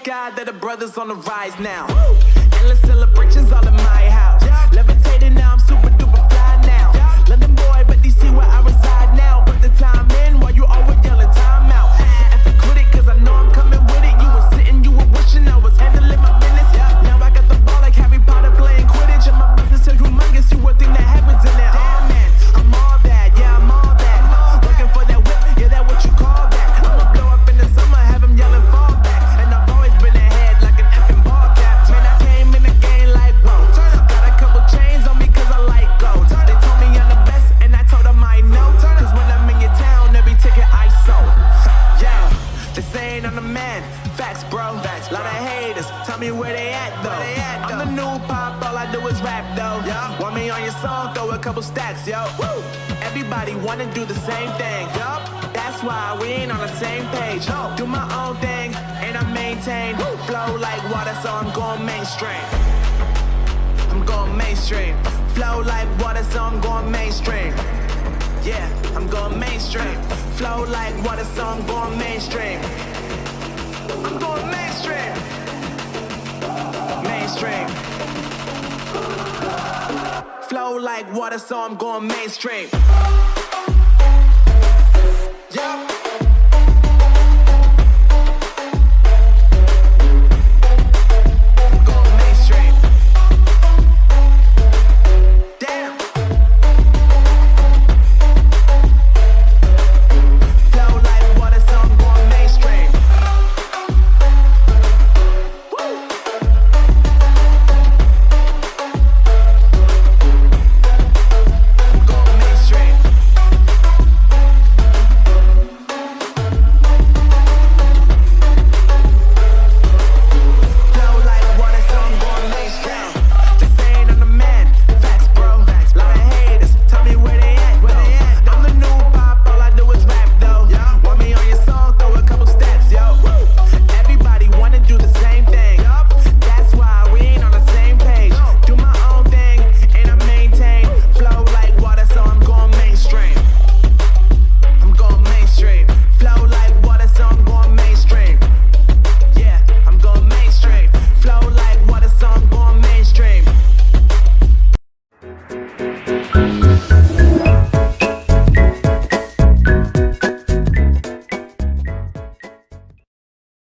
sky that the brothers on the rise now. Endless celebrations all in my house. Levitating now, I'm super duper fly now. London boy, but DC where I reside now. Put the time in while you always yelling time out. And if quit it, cause I know I'm coming with it. You were sitting, you were wishing I was handling my business. Now I got the ball like Harry Potter playing Quidditch. And my business is humongous, you would think that happens in there. Oh man, I'm all that, yeah, I'm all that. Working for that whip, yeah, that what you call that. I'ma blow up in the summer, have them yelling fall back. And I've always been ahead like an effing ball cap. Man, I came in the game like, whoa. Got a couple chains on me cause I like gold. They told me I'm the best and I told them I know. Cause when I'm in your town, every ticket I sold. Yeah, they saying I'm the man. Facts, bro. Lot of haters, tell me where they at though. I'm the new pop, all I do is rap though. Want me on your song, throw a couple stacks, yo. Woo! Everybody wanna do the same thing. That's why we ain't on the same page. Do my own thing, and I maintain. Flow like water, so I'm going mainstream. I'm going mainstream. Flow like water, so I'm going mainstream. Yeah, I'm going mainstream. Flow like water, so I'm going mainstream. I'm going mainstream. Mainstream. Flow like water, so I'm going mainstream.